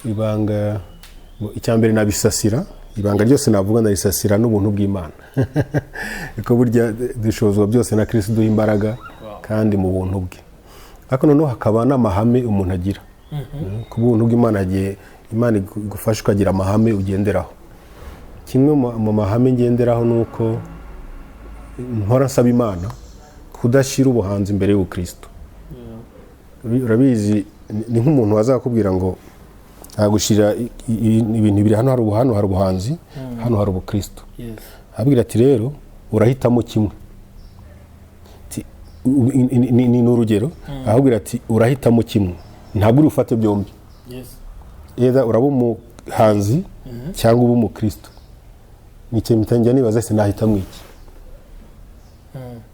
ibanga icyambere nabisasira ibanga ryose navuga narisasira n'ubuntu bw'Imana iko burya dushozwa byose na Kristo duha imbaraga kandi mu buntu bwe ariko noneho hakaba n'amahame umuntu agira ku buntu bw'Imana agiye Imana igufasha ukagira amahame ugenderaho kimwe mu mahame ngenderaho nuko mpora nsaba Imana kudashyira ubuhanzi imbere y'Ukristo urabizi ni nk'umuntu wazakubwira ngo agushira ibintu biri hano hari ubuhanzi hano hari ubukristo abwira ati rero urahitamo kimwe ni n'urugero ahubwira ati urahitamo kimwe ntabwo uri ufate byombi eda uraba umuhanzi cyangwa uba umukristo nicyo mitangira nibaza se nahitamo iki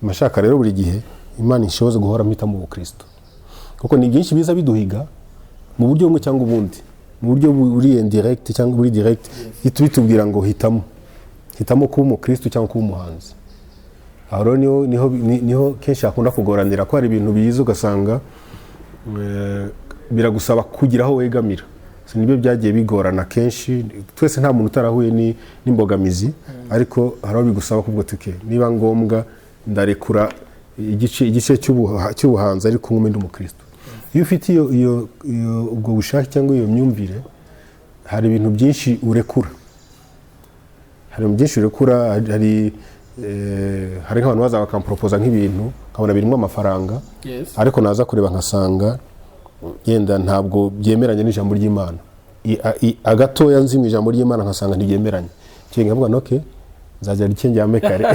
mashaka rero buri gihe Imana ishoboza guhora mpitamo ubukristo kuko ni byinshi biza biduhiga mu buryo bumwe cyangwa ubundi mu buryo buri indirect cyangwa buri direct bitubwira ngo hitamo kuba umukristo cyangwa kuba umuhanzi aho niho kenshi akunda kugoranira ko hari ibintu biyizo ugasanga biragusaba kugira aho wegamira nibyo byagiye bigorana kenshi twese nta muntu utarahuye n'imbogamizi ariko haraho bigusaba kubwo tuke niba ngombwa ndarekura igice cy'ubuhanzi ariko kumwe ndi umukristo iyo ufite iyo ubwo bushake cyangwa iyo myumvire hari ibintu byinshi urekura hari nk'abantu baza bakampropoza nk'ibintu nkabona birimo amafaranga ariko naza kureba nkasanga yenda ntabwo byemeranye n'ijambo ry'Imana agatoya nzi mu ijambo ry'Imana nkasanga ntibyemeranye cyangwa nkavuga noke nzajya rikengera kare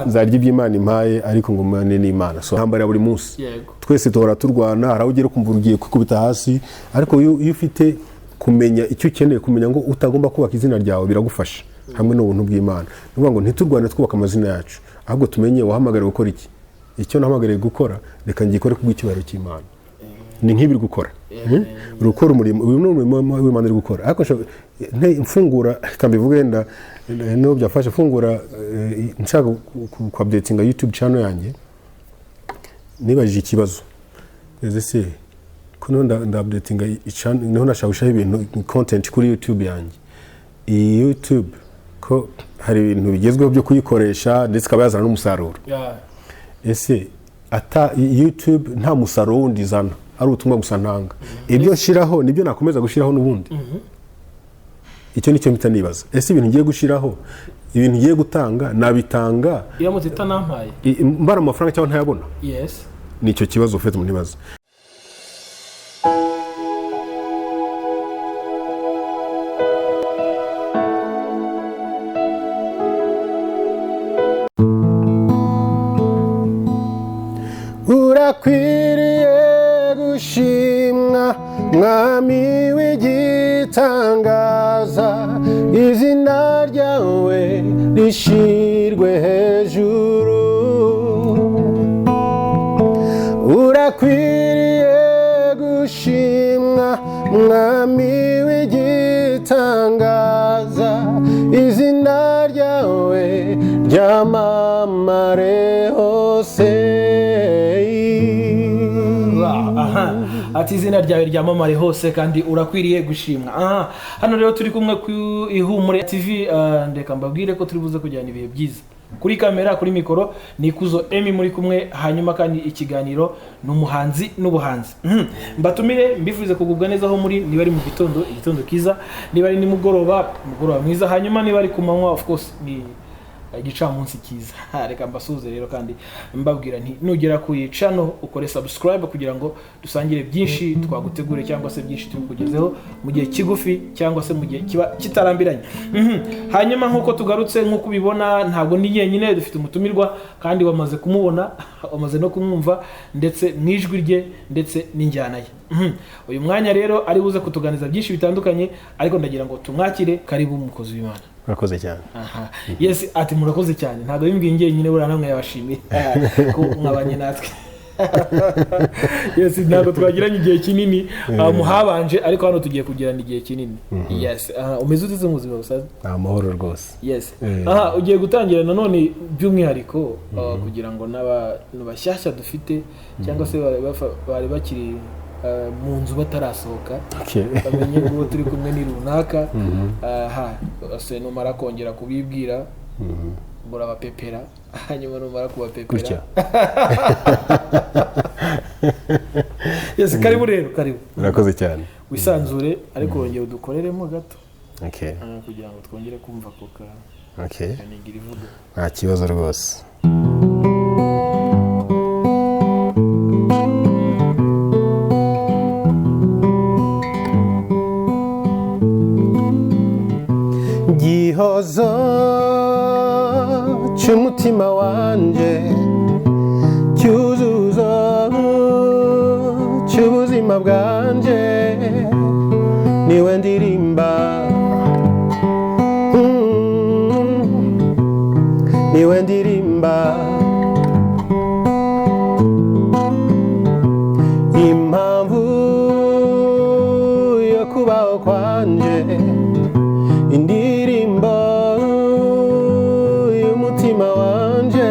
nzarya iby'Imana impaye ariko ngo mane n'Imana so hambara buri munsi twese duhora turwana haraho ugera kumva ugiye kwikubita hasi ariko iyo ufite kumenya icyo ukeneye kumenya ngo utagomba kubaka izina ryawe biragufasha hamwe n'ubuntu bw'Imana nuvuga ngo ntitugwane twubaka amazina yacu ahubwo tumenye wahamagara gukora iki icyo nahamagariye gukora reka ngikore kubw'icyubahiro cy'Imana ni nk'ibiri gukora urukora umurimo uyu ni umurimo w'Imana uri gukora ariko mfungura kambivuga wenda no byafasha fungura nshaka ku-updatinga YouTube channel yanjye nibajije ikibazo ese kuno nda-updatinga channel niho nashaka ibintu content kuri YouTube yanjye iyi YouTube ko hari ibintu bigezweho byo kuyikoresha ndetse kabazana n'umusaruro ese ata YouTube nta musaruro wundi zana ari ubutumwa gusa ntanga ibyo nshiraho nibyo nakomeza gushiraho n'ubundi icyo nicyo mpita nibaza ese ibintu ngiye gushiraho ibintu ngiye gutanga nabitanga iyo mutita nampaye mbara amafaranga cyangwa ntayabona nicyo kibazo ufite mu nibaza urakwiriye gushimwa mwami w'igitangaza izina ryawe rishirwe hejuru urakwiriye gushimwa mwami w'igitangaza izina ryawe ryamamare hose ati izina ryawe ryamamare hose kandi urakwiriye gushimwa hano rero turi kumwe ku IHUMURE TV ndeka mbabwire ko turi buze kujyana ibihe byiza kuri kamera kuri mikoro nikuzo Aime muri kumwe hanyuma kandi ikiganiro n'umuhanzi n'ubuhanzi mbatumire mbifuze kugubwa neza aho muri niba ari mu igitondo kiza niba ari nimugoroba mwiza hanyuma niba ari ku manywa of course ni igicamunsi kiza reka mbasuze rero kandi mbabwira nti nugera ku channel ukore subscribe kugira ngo dusangire byinshi twagutegure cyangwa se byinshi tukugezeho mu gihe kigufi cyangwa se mu gihe kiba kitarambiranye hanyuma nkuko tugarutse nkuko ubibona ntabwo ni nyenyine dufite umutumirwa kandi wamaze kumubona wamaze no kumwumva ndetse mwijwi rye ndetse n'injyana ye uyu mwanya rero ari buze kutuganiza byinshi bitandukanye ariko ndagira ngo tumwakire karibu umukozi w'Imana Murakoze cyane. Yes, ati murakoze cyane. Ntabwo bimbwiye nyine bura namwe yabashimiye ko mwabanye natwe. Yes, ntabwo twagiranye igihe kinini muhabanje ariko hano tugiye kugirana igihe kinini. Yes, umeze ute mu buzima busaza? Amahoro rwose. Yes. Ugiye gutangira nanone by'umwihariko kugira ngo n'abashyashya dufite cyangwa se bari bakiri mu nzu batarasohoka bamenye ngo turi kumwe ni runaka se numara kongera kubibwira murabapepera hanyuma numara kubapepera karibu rero karibu murakoze cyane wisanzure ariko wongera udukoreremo gato kugira ngo twongere kumva kuka kanigira ivuga nta kibazo rwose gihozo cy'umutima wanje cyuzuzo cy'ubuzima bwanje niwe ndirimba niwe ndirimba impamvu yo kubaho kwanje indirimbo y'umutima wanje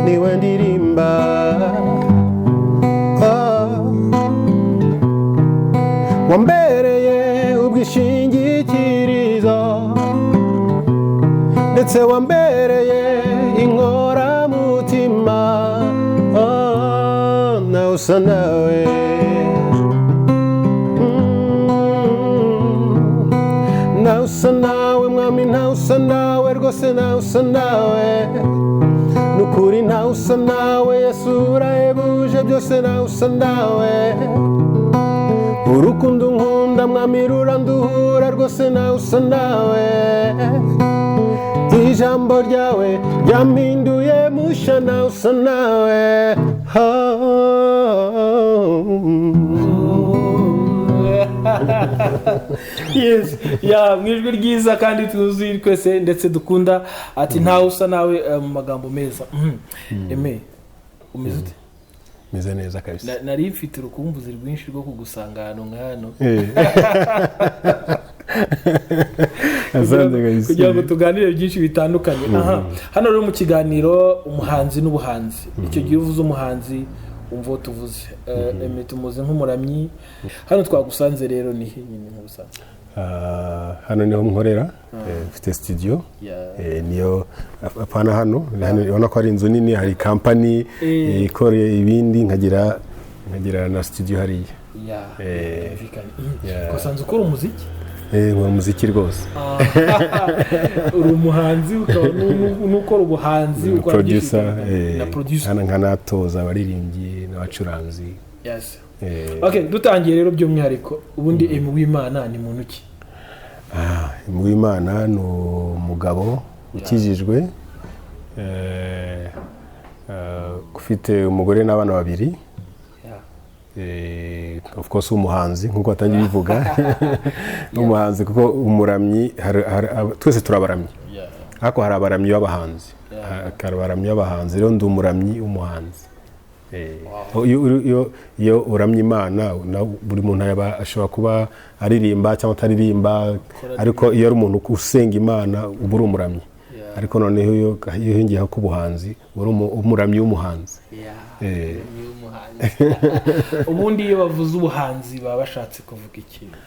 niwe ndirimba wambereye ubwishingikirizo ndetse wambereye inkoramutima nawe usa nawe nawe usa nawe mwami nawe usa nawe rwose nawe usa nawe nukuri nawe usa nawe Yesu urahebuje byose nawe usa nawe urukundo nkunda mwami ruranduhura rwose nawe usa nawe ijambo ryawe ryampinduye musha nawe usa nawe mwijwi ryiza kandi tuzi twese ndetse dukunda ati ntawe usa nawe mu magambo meza Aime umeze ute meze neza kabisa nari mfite urukumbuzi rwinshi rwo kugusanga hano nk'hano kugira ngo tuganire byinshi bitandukanye hano rero mu kiganiro umuhanzi n'ubuhanzi icyo gihe uvuze umuhanzi umva tuvuze Aime tumuze nk'umuramyi hano twagusanze rero ni nyine nk'ubusanzwe hano niho nkorera mfite studio niyo apana hano ubona ko ari inzu nini hari company ikoreye ibindi nkagira na studio hariya usanzwe ukora umuziki nkora umuziki rwose uri umuhanzi ukaba n'ukora ubuhanzi ukora na producer hano nkanatoza abaririmbyi n'abacuranzi dutangiye rero by'umwihariko ubundi Aime UWIMANA ni muntu ki Aime UWIMANA ni umugabo ukijijwe ufite umugore n'abana babiri of course umuhanzi nkuko batangiye bivuga n'umuhanzi kuko umuramyi twese turabaramyi ariko hari abaramyi b'abahanzi rero ndi umuramyi w'umuhanzi iyo uramye Imana buri muntu ashobora kuba aririmba cyangwa ataririmba ariko iyo ari umuntu usenga Imana uba uri umuramyi ariko noneho iyo hingiyeho ku buhanzi uri umuramyi w'umuhanzi ubundi iyo bavuze ubuhanzi baba bashatse kuvuga ikintu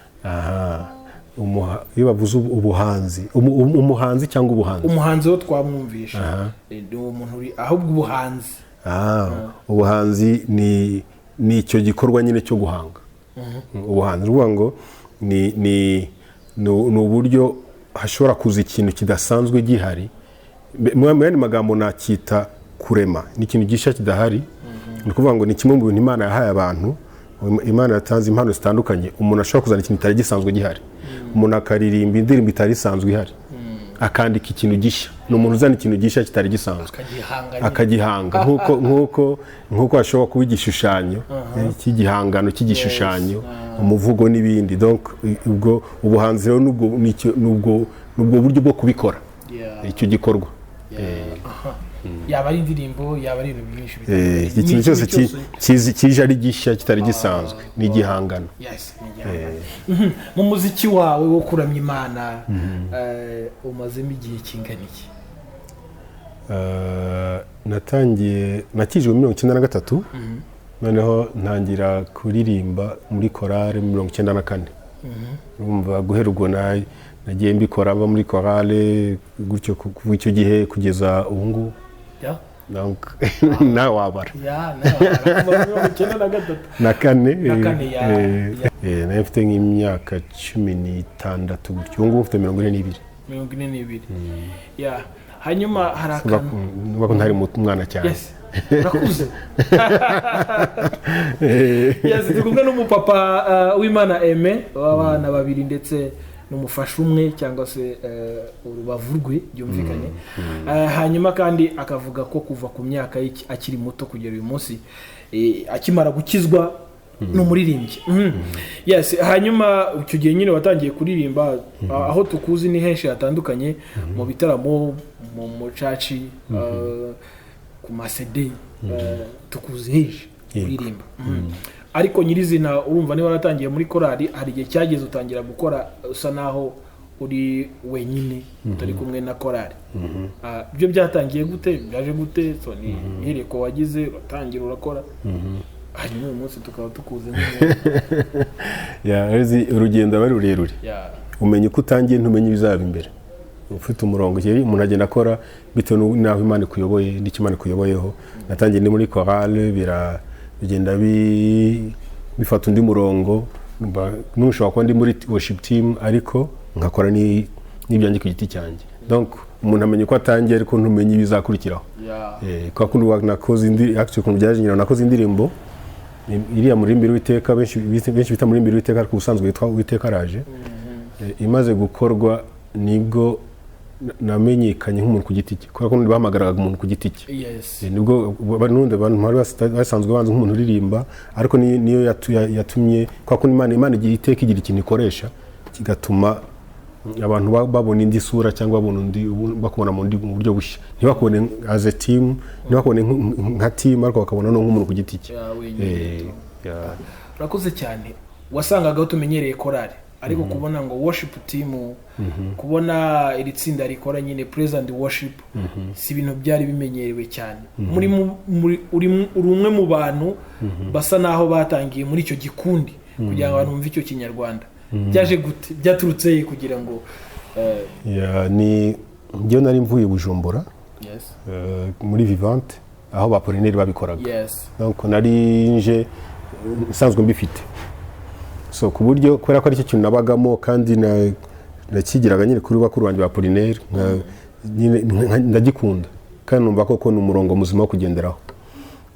iyo bavuze ubuhanzi umuhanzi cyangwa ubuhanzi umuhanzi wo twamwumvisha ni umuntu uri ahubwo ubuhanzi ubuhanzi ni icyo gikorwa nyine cyo guhanga ubuhanzi ruvuga ngo ni uburyo hashobora kuza ikintu kidasanzwe gihari mu yandi magambo nakita kurema ni ikintu gishya kidahari ni ukuvuga ngo ni kimwe mu bintu Imana yahaye abantu Imana yatanze impano zitandukanye umuntu ashobora kuzana ikintu kitari gisanzwe gihari umuntu akaririmba indirimbo itari isanzwe ihari akandika ikintu gishya ni umuntu uzana ikintu gishya kitari gisanzwe akagihanga nk'uko ashobora kuba igishushanyo cy'igihangano cy'igishushanyo umuvugo n'ibindi donc ubwo ubuhanzi rero nubwo buryo bwo kubikora icyo gikorwa yaba ari indirimbo yaba ari ibintu byinshi bitandukanye ikintu cyose kije ari gishya kitari gisanzwe ni igihangano mu muziki wawe wo kuramya Imana umazemo igihe kingana iki nakijwe muri 1993 noneho ntangira kuririmba muri korale 94 urumva guhera ubwo nagiye mbikora aba muri korale gutyo kuva icyo gihe kugeza ubu ngubu donc nawe wabara na kane nawe mfite nk'imyaka 16 gutyo ubu ngubu mfite 42 hanyuma hari akantu nuko ntari umwana cyane urakuze turi kumwe n'umupapa w'Imana Aime w'abana babiri ndetse n'umufasha umwe cyangwa se urubavu rwe byumvikanye hanyuma kandi akavuga ko kuva ku myaka akiri muto kugera uyu munsi akimara gukizwa n'umuririmbyi hanyuma icyo gihe nyine watangiye kuririmba aho tukuzi ni henshi hatandukanye mu bitaramo mu mucaci ku masede tukuzi henshi kuririmba ariko nyirizina urumva niba waratangiye muri korali hari igihe cyageze utangira gukora usa naho uri wenyine utari kumwe na korali ibyo byatangiye gute byaje gute ni ihereko wagize uratangira urakora hanyuma uyu munsi tukaba tukuze urugendo aba ari rurerure umenya uko utangiye ntumenye ibizaba imbere ufite umurongo umuntu agenda akora bitewe n'aho Imana ikuyoboye n'icyo Imana ikuyoboyeho natangiye ndi muri korale bigenda bifata undi murongo n'ushobora kuba ndi muri worship team ariko nkakora n'ibyanjye ku giti cyanjye donc umuntu amenya uko atangiye ariko ntumenye ibizakurikiraho kwa kundi nakoze indirimbo iriya murimbiri w'iteka benshi bita murimbiri w'iteka ariko ubusanzwe witwa w'iteka araje imaze gukorwa nibwo namenyekanye nk'umuntu ku giti cye kubera ko bahamagaraga umuntu ku giti cye nibwo n'undi abantu bari basanzwe banze nk'umuntu uririmba ariko niyo yatumye kwa kundi Imana igiye iteka igira ikintu ikoresha kigatuma abantu babona indi sura cyangwa bakubona mu buryo bushya ntibakubone as a team ntibakubone nka team ariko bakabona no nk'umuntu ku giti cye urakoze cyane wasangaga tumenyereye korali ariko kubona ngo worship team kubona iri tsinda rikora nyine praise and worship si ibintu byari bimenyerewe cyane uri umwe mu bantu basa naho batangiye muri icyo gikundi kugira ngo abantu bumve icyo kinyarwanda byaje gute byaturutse kugira ngo ni njye nari mvuye Bujumbura muri Vivante aho ba Polineri babikoraga donc nari nje nsanzwe mbifite so ku buryo kubera ko ari cyo kintu nabagamo kandi nakigiraga nyine kuri bakuru banjye ba Polineri ndagikunda kandi numva ko ni umurongo muzima wo kugenderaho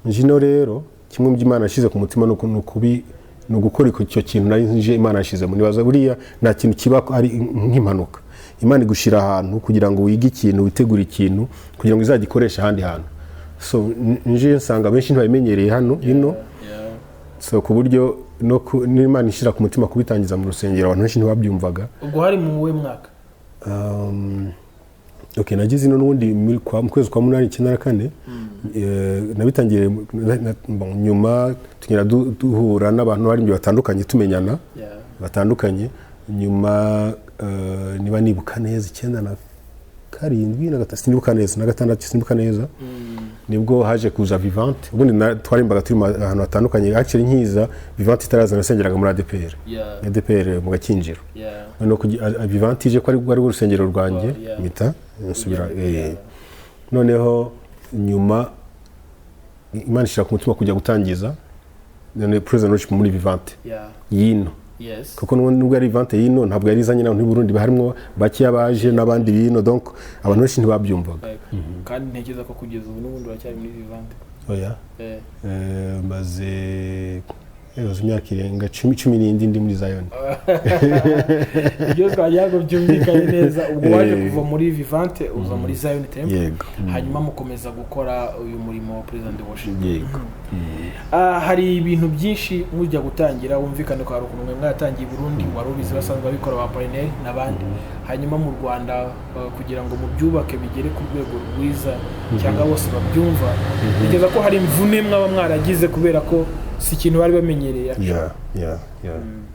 njino rero kimwe mu by'Imana yashize ku mutima no gukora icyo kintu nari Imana yashize mu nibaza buriya nta kintu kiba ari nk'impanuka Imana igushira ahantu kugira ngo wige ikintu witegure ikintu kugira ngo izagikoresha ahandi hantu so nje nsanga benshi ntibayimenyereye hino so ku buryo n'Imana ishira ku mutima kubitangiza mu rusengero abantu benshi ntibabyumvaga ubwo hari mu we mwaka nagize n'ubundi mu kwezi kwa 8 nabitangiye nyuma tugira duhura n'abantu bari batandukanye tumenyana batandukanye nyuma niba nibuka neza 9 na 7 na 6 nibuka neza na 6 sinibuka neza nibwo haje kuza Vivante ubundi twarimbaga turi ahantu hatandukanye actually nkiza Vivante itaraza nasengeraga muri ADPR mu Gakinjiro no Vivante ije ko ari urusengero rwanjye mita nsubira noneho nyuma Imana ishira ku mutima kujya gutangiza none present worship muri Vivante yino kuko nubwo ari Vivante yino ntabwo yari izanye n'abantu Burundi harimo baki yabaje n'abandi bino donc abantu benshi ntibabyumvaga kandi ntekereza ko kugeza ubu n'ubundi bacyari muri Vivante maze imyaka irenga 10 ndi muri Zion ibyo twajyaga byumvikanye neza ubwo waje kuva muri Vivante uza muri Zion Temple hanyuma mukomeza gukora uyu murimo wa praise and worship hari ibintu byinshi mujya gutangira wumvikane kwa rukunwe mwatangiye Burundi warubizi basanzwe babikora ba Polineri nabandi hanyuma mu Rwanda kugira ngo mubyubake bigere ku rwego rwiza cyangwa bose babyumva bigeza ko hari imvune mwaba mwaragize kubera ko si ikintu bari bamenyereye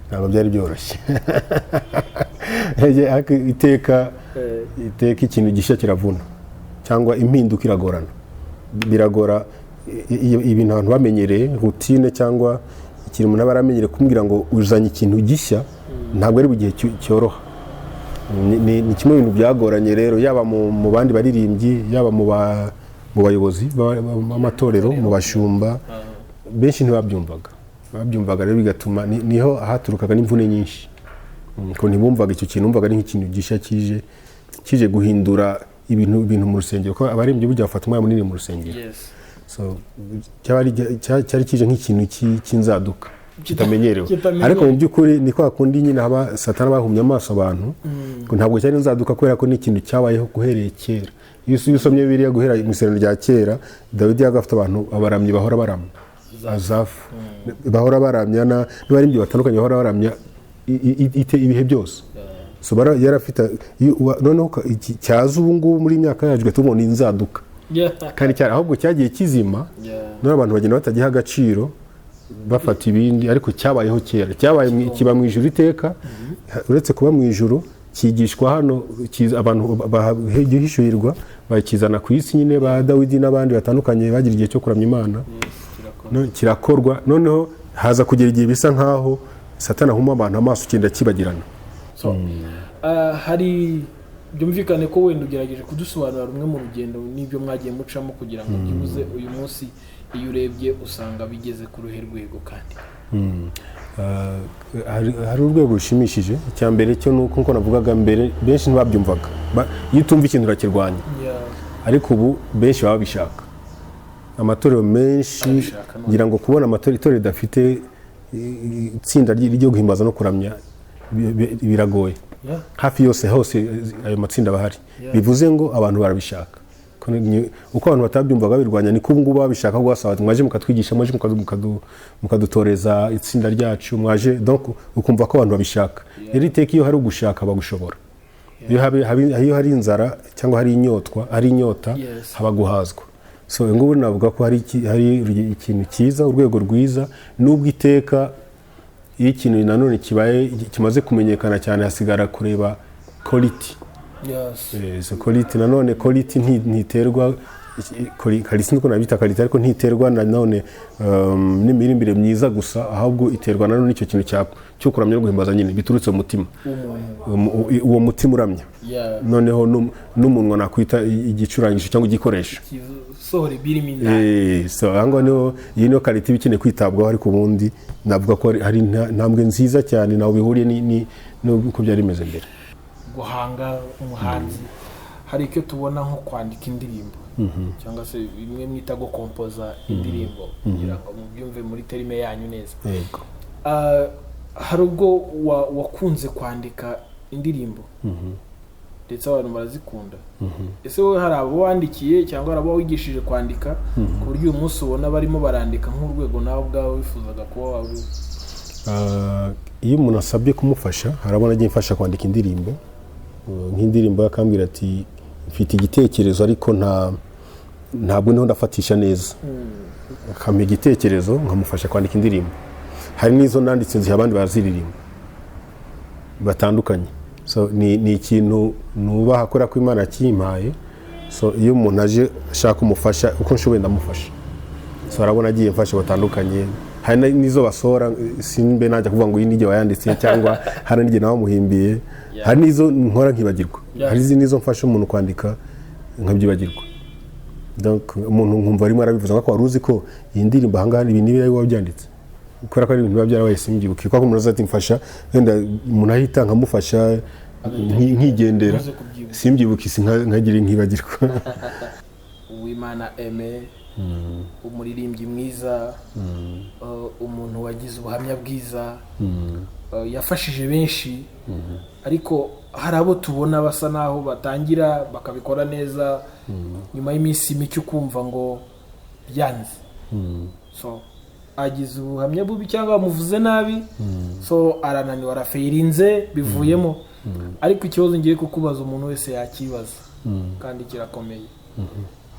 ntabwo byari byoroshye iteka ikintu gishya kiravuna cyangwa impinduka iragorana biragora ibintu abantu bamenyereye routine cyangwa ikintu umuntu aba aramenyereye kumbwira ngo uzanye ikintu gishya ntabwo ari mu gihe cyoroha. Ni kimwe mu bintu byagoranye rero yaba mu bandi baririmbyi yaba mu bayobozi b'amatorero mu bashumba benshi ntibabyumvaga rero bigatuma niho haturukaga n'imvune nyinshi ko ntibumvaga icyo kintu, bumvaga ari nk'ikintu gishya kije guhindura ibintu mu rusengero ko abaririmbyi burya bafata umwanya munini mu rusengero. So cyari kije nk'ikintu cy'inzaduka kitamenyerewe, ariko mu by'ukuri ni kwa kundi nyine haba Satani bahumye amaso abantu ngo ntabwo cyari inzaduka kubera ko ni ikintu cyabayeho guhereye kera. Iyo usomye Bibiliya guhera mu Isezerano rya kera, Dawidi yagafite abantu abaramyi bahora baramya, Azafu bahora baramya n'abaririmbyi batandukanye bahora baramya ibihe byose. So yarafite noneho cyaza ubu ngubu muri myaka yacu tubona inzaduka kandi cyane ahubwo cyagiye kizima none abantu bagenda batagiha agaciro bafata ibindi, ariko cyabayeho kera, kiba mu ijuru iteka. Uretse kuba mu ijuru kigishwa hano, abantu bahishurirwa bakizana ku isi nyine ba Dawidi n'abandi batandukanye bagira igihe cyo kuramya Imana, kirakorwa. Noneho haza kugera igihe bisa nkaho Satani ahuma abantu amaso kigenda kibagirana. Hari byumvikane ko wenda ugerageje kudusobanurira rumwe mu rugendo n'ibyo mwagiye mucamo kugira ngo byibuze uyu munsi iyo urebye usanga bigeze ku ruhe rwego. Kandi hari urwego rushimishije. Icya mbere cyo ni uko navugaga mbere benshi ntibabyumvaga, iyo utumva ikintu urakirwanya, ariko ubu benshi baba bishaka. Amatorero menshi ngira ngo kubona itorero ridafite itsinda ryo guhimbaza no kuramya biragoye. Hafi yose hose ayo matsinda bahari, bivuze ngo abantu barabishaka. Uko abantu batabyumvaga birwanya, niko ubu ngubu babishaka gwasaba mwaje mukatwigisha, mwaje mukadutoreza itsinda ryacu, mwaje donc ukumva ko abantu babishaka. Rero iteka iyo hari ugushaka bagushobora, iyo hari inzara cyangwa hari inyota haba guhazwa. So ngubu navuga ko hari ikintu cyiza, urwego rwiza, nubwo iteka iyo ikintu nanone kimaze kumenyekana cyane hasigara kureba quality. So quality nanone ntiterwa quality niko nabita quality, ariko ntiterwa nanone n'imirimbire myiza gusa, ahubwo iterwa nanone icyo kintu cyo kuramya no guhimbaza nyine biturutse mu mutima, uwo mutima uramya. Noneho n'umunwa nakwita igicurangisho cyangwa igikoresho sohora birimo indani. So ahango niho yino quality bikeneye kwitabwaho, ariko ubundi navuga ko hari ntambwe nziza cyane naho bihuriye n'uko byari bimeze mbere. Guhanga umuhanzi hari icyo tubona nko kwandika indirimbo cyangwa se bimwe mwita go composer indirimbo kugira ngo mubyumve muri terime yanyu neza. Hari ubwo wakunze kwandika indirimbo ndetse abantu barazikunda, ese wowe hari abo wandikiye cyangwa hari abo wigishije kwandika ku buryo uyu munsi ubona barimo barandika nk'urwego nawe ubwawe wifuzaga kuba wari? Iyo umuntu asabye kumufasha, harabona agiye mfasha kwandika indirimbo nk'indirimbo, akambwira ati mfite igitekerezo ariko ntabwo niho ndafatisha neza, akampa igitekerezo nkamufasha kwandika indirimbo. Hari n'izo nanditse nzi abandi baraziririmba batandukanye. So ni ikintu nubaha akora ko Imana yakimpaye. So iyo umuntu aje ashaka umufasha uko nshoboye ndamufasha. So arabona agiye mfasha batandukanye, hari nizo basora simbe najya kuvuga ngo iyi nige wayanditse cyangwa hari nige nawe muhimbiye, hari nizo nkora nkibagirwa, hari nizo mfasha umuntu kwandika nkabyibagirwa. Donc umuntu nkumva arimo arabivuza ko waruzi ko iyi ndirimbo ahangaha ibi nibi wabyanditse, ukora ko ari ibintu byarabaye simbyuka, kuko umuntu azati mfasha wenda umuntu ahita nkamufasha nkigendera simbyibukisi nkagira nkibagirwa. Uwimana Aime, umuririmbyi mwiza, umuntu wagize ubuhamya bwiza, yafashije benshi, ariko hari abo tubona basa naho batangira bakabikora neza, nyuma y'iminsi mike ukumva ngo byanze. So agize ubuhamya bubi cyangwa bamuvuze nabi, so arananiwe arafeirinze bivuyemo. Ariko ikibazo ngiye kukubaza umuntu wese yakibaza kandi kirakomeye,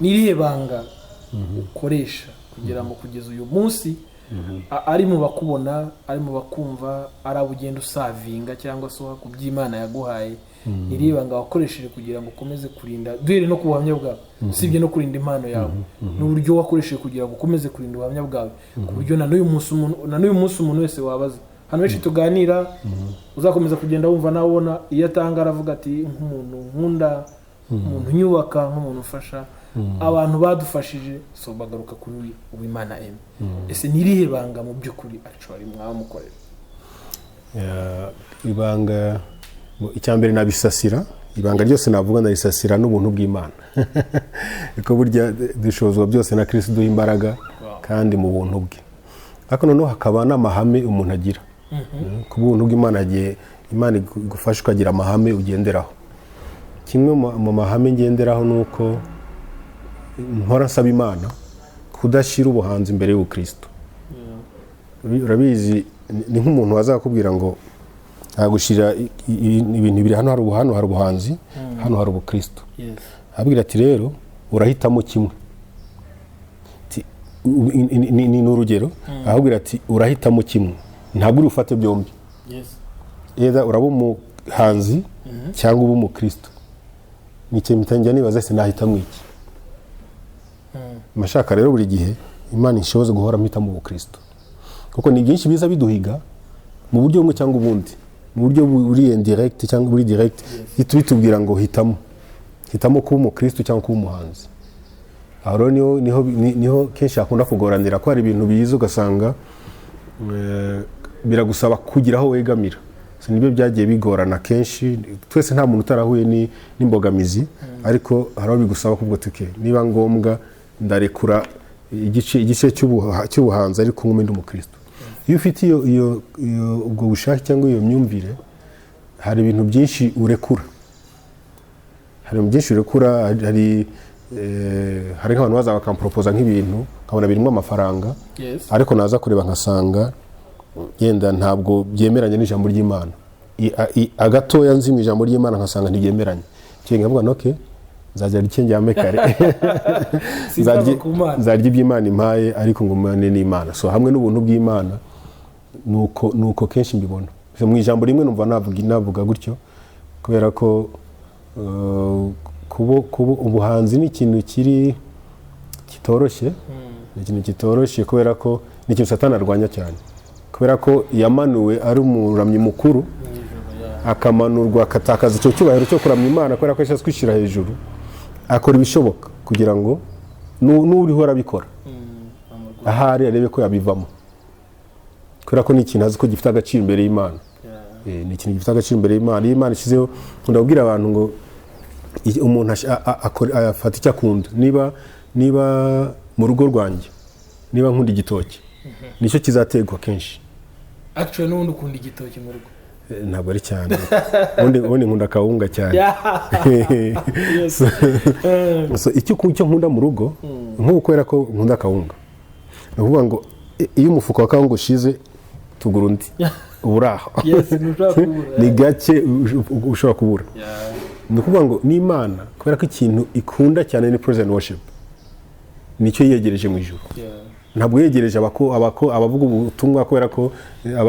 nirihe banga ukoresha kugira ngo kugeza uyu munsi ari mu bakubona, ari mu bakumva, ari abugenda usavinga cyangwa se ku by'Imana yaguhaye, iri banga wakoresheje kugira ngo ukomeze kurinda duhere no ku buhamya bwawe usibye no kurinda impano yawe n'uburyo wakoresheje kugira ngo ukomeze kurinda ubuhamya bwawe ku buryo na n'uyu munsi umuntu wese wabaza hano benshi tuganira uzakomeza kugenda wumva nawe ubona iyo atanga aravuga ati nk'umuntu nkunda umuntu nyubaka nk'umuntu ufasha abantu badufashije so bagaruka kuri Uwimana Aime. Ese nirihe banga mu by'ukuri actually mwamukorera? Ibanga icyambere nabisasira, ibanga ryose navuga narisasira n'ubuntu bw'Imana. Iko burya dushozwa byose na Kristo duha imbaraga kandi mu buntu bwe. Ariko noneho hakaba n'amahame umuntu agira. Ku buntu bw'Imana Imana igufasha ukagira amahame ugenderaho. Kimwe mu mahame ngenderaho nuko mpora nsaba Imana kudashira ubuhanzi imbere y'Ubukristo. Urabizi ni nk'umuntu wazakubwira ngo agushira ibintu biri hano hari ubuhanzi, hano hari Ubukristo. Abwira ati rero urahitamo kimwe. Ni urugero ahubwira ati urahitamo kimwe, ntabwo uri ufate byombi. Eda uraba umuhanzi cyangwa uba umukristo. Nicyo mitangira nibaza se nahitamo iki. Mashaka rero buri gihe Imana ishoboze guhora mpitamo Ubukristo, kuko ni byinshi biza biduhiga mu buryo bumwe cyangwa ubundi, mu buryo buri indirect cyangwa buri direct, bitubwira ngo hitamo kuba umukristo cyangwa kuba umuhanzi. Aho niho kenshi akunda kugoranira ko hari ibintu biza ugasanga biragusaba kugira aho wegamira. Nibyo byagiye bigorana kenshi, twese nta muntu utarahuye n'imbogamizi, ariko haraho bigusaba kubwo tuke niba ngombwa ndarekura igice cy'ubuhanzi ariko nk'ume ndi umukristo. Iyo ufite iyo ubwo bushake cyangwa iyo myumvire, hari ibintu byinshi urekura. Hari nk'abantu baza bakampropoza nk'ibintu nkabona birimo amafaranga, ariko naza kureba nkasanga yenda ntabwo byemeranye n'ijambo ry'Imana. Agatoya nzi mu ijambo ry'Imana nkasanga ntibyemeranye. Cyenge nkavuga noke nzajya rikenge kare. Nzarya iby'Imana impaye ariko ngumane n'Imana. So hamwe n'ubuntu bw'Imana nuko kenshi mbibona. Mu ijambo rimwe numva navuga gutyo, kubera ko kuba ubuhanzi ni ikintu kitoroshye. Ni ikintu kitoroshye kubera ko ni ikintu Satani arwanya cyane. Kubera ko yamanuwe ari umuramyi mukuru, akamanurwa akatakaza icyo cyubahiro cyo kuramya Imana kubera ko yashaka kwishira hejuru, akora ibishoboka kugira ngo n'uriho arabikora ahari arebe ko yabivamo, kubera ko ni ikintu azi ko gifite agaciro imbere y'Imana. Ni ikintu gifite agaciro imbere y'Imana. Iyo Imana ishizeho, ndabwira abantu ngo umuntu afata icyo akunda. Niba mu rugo rwanjye niba nkunda igitoki, nicyo kizategwa kenshi. Actually n'ubundi ukunda igitoki mu rugo? Ntabwo ari cyane. Ubundi nkunda akawunga cyane. So icyo nkunda mu rugo nk'uko kubera ko nkunda akawunga, ni ukuvuga ngo iyo umufuka wa kawunga ushize tugura undi uburaho. Ni gake ushobora kubura. Ni ukuvuga ngo n'Imana kubera ko ikintu ikunda cyane ni praise and worship, nicyo yegereje mu ijuru. Ntabwo yegereje abavuga ubutumwa kubera ko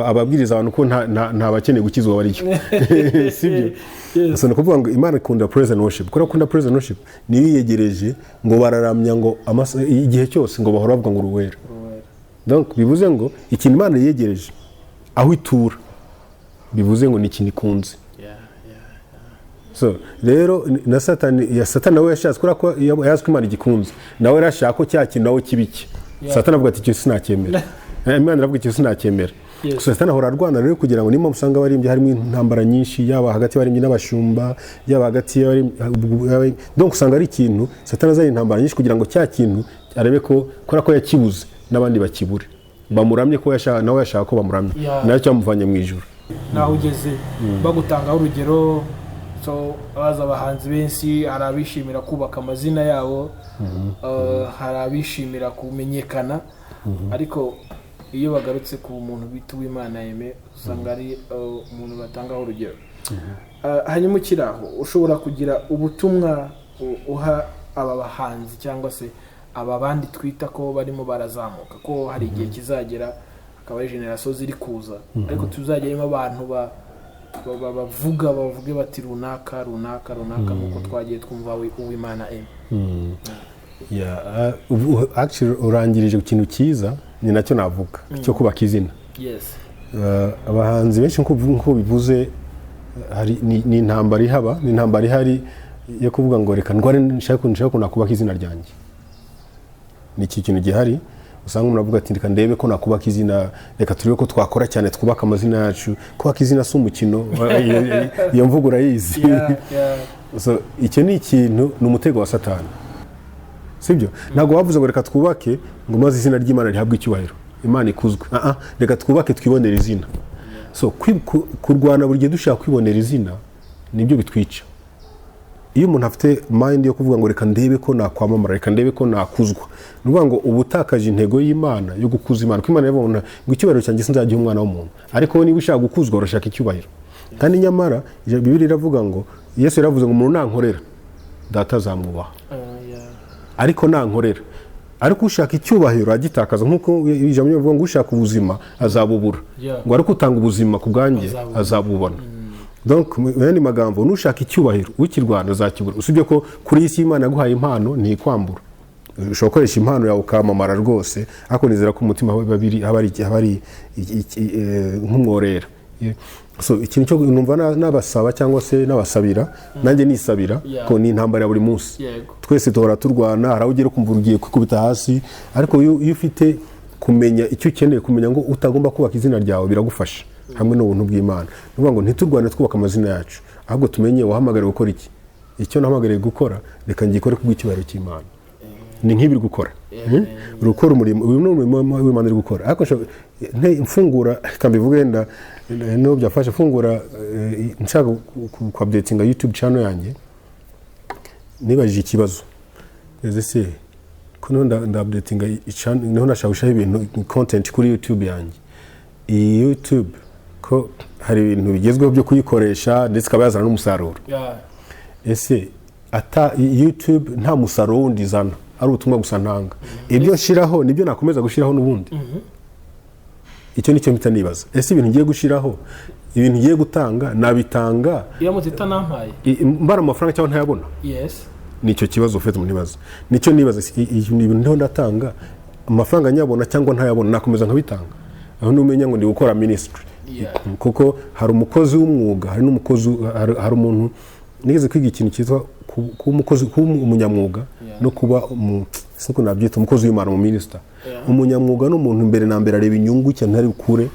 ababwiriza abantu ko nta bakeneye gukizwa bariyo. Sibyo? So ni ukuvuga ngo Imana ikunda praise and worship. Kubera ko ikunda praise and worship niyo yegereje ngo bararamya ngo igihe cyose ngo bahora bavuga ngo uruwera. Donc bivuze ngo ikintu Imana yegereje aho itura, bivuze ngo ni ikintu ikunze. So rero na Satani nawe yashatse kubera ko yazwi Imana igikunze, nawe yarashaka ko cya kintu nawe kibike. Satani avuga ati icyo sinacyemera. Imana iravuga icyo sinacyemera. So Satani ahora arwana rero kugira ngo nimba musanga barimbye harimo intambara nyinshi, yaba hagati y'abarimbye n'abashumba, yaba hagati y'abari, donc usanga ari ikintu Satani azanye intambara nyinshi kugira ngo cya kintu arebe ko kubera ko yakibuze n'abandi bakibure, bamuramye ko nawe yashaka ko bamuramye, nayo cyamuvanye mu ijuru. Naho ugeze bagutangaho urugero, so abaza abahanzi benshi hari abishimira kubaka amazina yabo, hari abishimira kumenyekana, ariko iyo bagarutse ku muntu bita Uwimana Aime usanga ari umuntu batangaho urugero. Hanyuma ukiraho ushobora kugira ubutumwa uha aba bahanzi cyangwa se aba bandi twita ko barimo barazamuka, ko hari igihe kizagera akaba ari generation ziri kuza, ariko tuzageremo abantu bavuge bati runaka nk'uko twagiye twumva uwimana Aime. Actually urangirije ikintu cyiza ni nacyo navuga cyo kubaka izina. Abahanzi benshi nk'uko bivuze ni intambara ihaba, ni intambara ihari yo kuvuga ngo reka ndware nshaka ko nakubaka izina ryanjye. Ni iki kintu gihari usanga umuntu avuga ati reka ndebe ko nakubaka izina, reka turebe ko twakora cyane twubaka amazina yacu. Kubaka izina si umukino, iyo mvugo urayizi. So icyo ni ikintu, ni umutego wa Satani, sibyo? Ntabwo wavuze ngo reka twubake ngo maze izina ry'Imana rihabwe icyubahiro, Imana ikuzwe. Reka twubake twibonera izina. So kurwana buri gihe dushaka kwibonera izina nibyo bitwica. Iyo umuntu afite mind yo kuvuga ngo reka ndebe ko nakwamamara, reka ndebe ko nakuzwa, nuvuga ngo ubutakaje intego y'Imana yo gukuza Imana. Ko Imana yabona ngo icyubahiro cyanjye sinzagiha umwana w'umuntu, ariko niba ushaka gukuzwa urashaka icyubahiro. Kandi nyamara Bibiliya iravuga ngo, Yesu yaravuze ngo umuntu nankorera data azamwubaha, ariko nankorera. Ariko ushaka icyubahiro agitakaza, nk'uko ijambo rivuga ngo ushaka ubuzima azabubura, ngo ariko utanga ubuzima ku bwanjye azabubona. Donc yani magambo, nushaka icyubahiro ukirwana azakibura. Usibye ko kuri isi Imana yaguhaye impano ntikwambura, ushobora gukoresha impano yawe ukamamara rwose, ariko nizera ko umutima habari nk'umworera. So ikintu cyo numva n'abasaba cyangwa se n'abasabira, nanjye nisabira ko ni intambara ya buri munsi. Twese duhora turwana, hari aho ugera kumva ugiye kwikubita hasi, ariko iyo ufite kumenya icyo ukeneye, kumenya ngo utagomba kubaka izina ryawe, biragufasha hamwe n'ubuntu bw'Imana. Nuvuga ngo ntitugwane twubaka amazina yacu, ahubwo tumenye wahamagara gukora iki. Icyo nahamagariye gukora reka ngikore kubw'icyubahiro cy'Imana. Ni nk'ibiri gukora, urukora umurimo, uyu ni umurimo w'Imana iri gukora. Ariko mfungura kambivuga wenda no byafasha fungura nshaka ku-updatinga YouTube channel yanjye, nibajije ikibazo ese ko nda-updatinga channel, niho nashaka ibintu content kuri YouTube yanjye. Iyi YouTube ko hari ibintu bigezweho byo kuyikoresha ndetse ikaba yazana n'umusaruro. Ese ata YouTube nta musaruro wundi izana, ari ubutumwa gusa ntanga. Ibyo nshiraho nibyo nakomeza gushiraho n'ubundi. Icyo nicyo mpita nibaza, ese ibintu ngiye gushiraho, ibintu ngiye gutanga nabitanga iyo mutita nampaye mbara amafaranga cyangwa ntayabona? Nicyo kibazo ufite mu nibaza. Nicyo nibaza, ibintu ndiho ndatanga amafaranga nyabona cyangwa ntayabona, nakomeza nkabitanga. Aho numenya ngo ndi gukora ministry. Kuko hari umukozi w'umwuga, hari n'umukozi, hari umuntu nigeze kwiga ikintu cyitwa umukozi, umunyamwuga no kuba siko nabyita umukozi w'Imana mu minister. Umunyamwuga n'umuntu mbere na mbere areba inyungu cyane ari ukure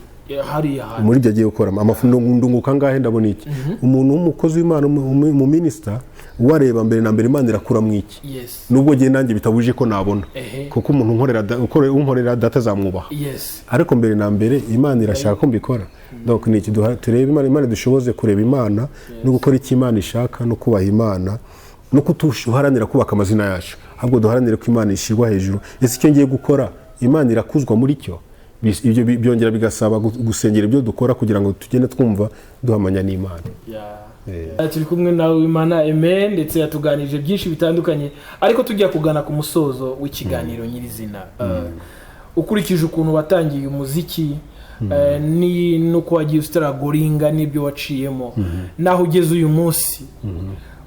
muri byo agiye gukora. Ndunguka ngahe ndabona iki. Umuntu w'umukozi w'Imana mu minister wareba mbere na mbere Imana irakura mu iki. Nubwo giye nanjye bitabuje ko nabona, kuko umuntu unkorera data azamwubaha. Ariko mbere na mbere Imana irashaka ko mbikora. Donc ni iki tureba Imana dushoboze kureba Imana no gukora icyo Imana ishaka no kubaha Imana, no kutushuharanira kubaka amazina yacu, ahubwo duharanire ko Imana ishirwa hejuru. Ese icyo ngiye gukora Imana irakuzwa muri cyo. Ibyo byongera bigasaba gusengera ibyo dukora kugira ngo tugende twumva duhamanya n'Imana. Turi kumwe na UWIMANA Aime, ndetse yatuganirije byinshi bitandukanye, ariko tujya kugana ku musozo w'ikiganiro nyirizina. Ukurikije ukuntu watangiye umuziki ni nuko wagiye ustaragoringa n'ibyo waciyemo, naho ugeze uyu munsi,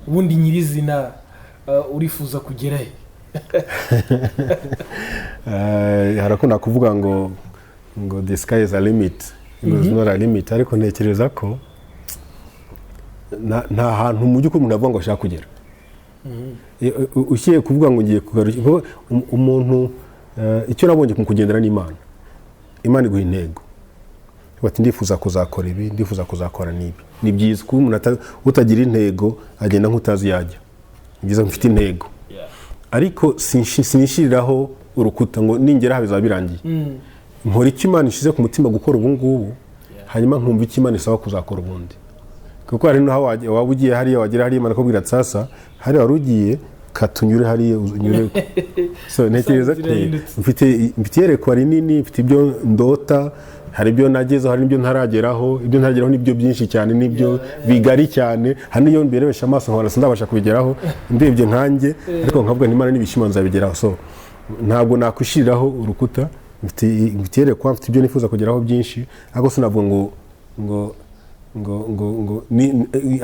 ubundi nyirizina urifuza kugerahe? Harakunda kuvuga ngo the sky is a limit, it's not a limit, ariko ntekereza ko nta hantu mu by'ukuri umuntu avuga ngo ashaka kugera. Ukiye kuvuga ngo ngiye kugaruka umuntu, icyo nabonye mu kugendera n'Imana, Imana iguha intego, bati ndifuza kuzakora ibi, ndifuza kuzakora nibi. Ni byiza ko umuntu utagira intego agenda nk'utazi yajya. Ni byiza mfite intego, ariko sinishiriraho urukuta ngo ningera habizaba birangiye. Nkora icyo Imana ishize ku mutima gukora ubu ngubu, hanyuma nkumva icyo Imana isaba kuzakora ubundi. Kuko hari no waba ugiye hariya, wagera hariya Imana akubwira sasa hari wari ugiye katunyure hariya unyure. So ntekereza ko mfite yerekwa rinini, mfite ibyo ndota, hari ibyo nagezeho, hari n'ibyo ntarageraho. Ibyo ntarageraho nibyo byinshi cyane, nibyo bigari cyane. Hano iyo mbirebesha amaso nkabona sindabasha kubigeraho, ndebye nkanjye, ariko nkavuga n'Imana nibishima nzabigeraho. So ntabwo nakwishiriraho urukuta, mfite yerekwa, mfite ibyo nifuza kugeraho byinshi, ariko sinavuga ngo ngo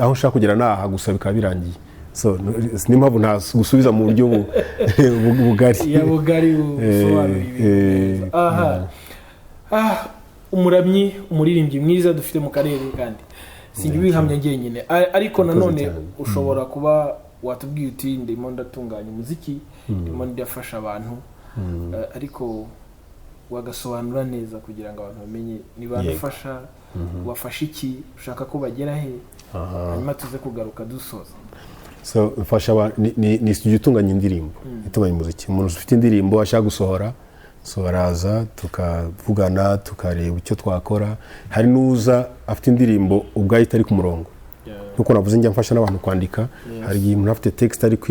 aho nshaka kugera naha gusa bikaba birangiye. So niyo mpamvu nta gusubiza mu buryo bugari. Ya bugari busobanura. Aha. Umuramyi, umuririmbyi mwiza dufite mu karere kandi sinjye bihamya njyenyine, ariko nanone ushobora kuba watubwiye uti ndimo ndatunganya umuziki, ndimo ndafasha abantu, ariko wagasobanura neza kugira ngo abantu bamenye niba ndafasha wafasha iki, ushaka ko bagera he, hanyuma tuze kugaruka dusoza. So mfasha ni studio itunganya indirimbo, itunganya umuziki. Umuntu ufite indirimbo ashaka gusohora, so baraza tukavugana tukareba icyo twakora. Hari n'uza afite indirimbo ubwayo itari ku murongo, nkuko navuze njya mfasha n'abantu kwandika. Hari igihe umuntu afite text ariko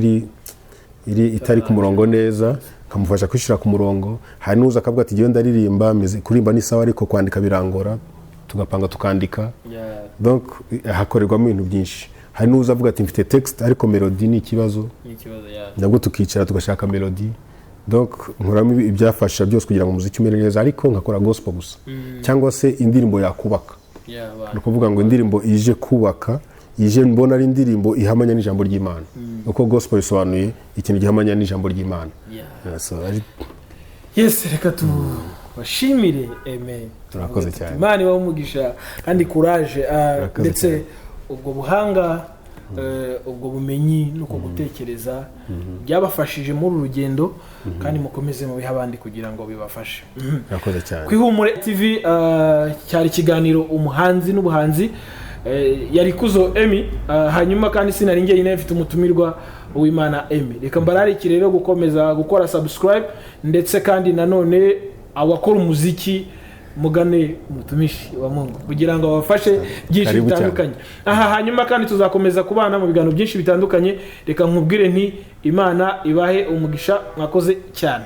itari ku murongo neza, kamufasha kwishira ku murongo. Hari n'uza akavuga ati giye ndaririmba kurimba ni sawa ariko kwandika birangora, tugapanga tukandika. Donc hakorerwamo ibintu byinshi. Hari n'uza avuga ati mfite text ariko melody ni ikibazo, nabwo tukicara tugashaka melody. Donc nkoramo ibyafasha byose kugira ngo umuziki umere neza, ariko nkakora gospel gusa, cyangwa se indirimbo yakubaka. Ni ukuvuga ngo indirimbo ije kubaka, ije mbona ari indirimbo ihamanya n'ijambo ry'Imana, uko gospel isobanuye ikintu gihamanya n'ijambo ry'Imana. Yes, reka tubashimire Aime. Murakoze cyane. Imana ibamugisha kandi courage, ndetse ubwo buhanga, ubwo bumenyi nuko gutekereza byabafashije muri urugendo, kandi mukomeze mu biha abandi kugira ngo bibafashe. Murakoze cyane. Kwihumure TV cyari ikiganiro umuhanzi n'ubuhanzi, yari Kuzo Aime, hanyuma kandi sinari njyenyine mfite umutumirwa Uwimana Aime. Reka mbararike rero gukomeza gukora subscribe, ndetse kandi nanone abakora umuziki mugane umutumishi wa Mungu kugira ngo abafashe byinshi bitandukanye. Hanyuma kandi tuzakomeza kubana mu biganiro byinshi bitandukanye. Reka nkubwire nti Imana ibahe umugisha. Mwakoze cyane.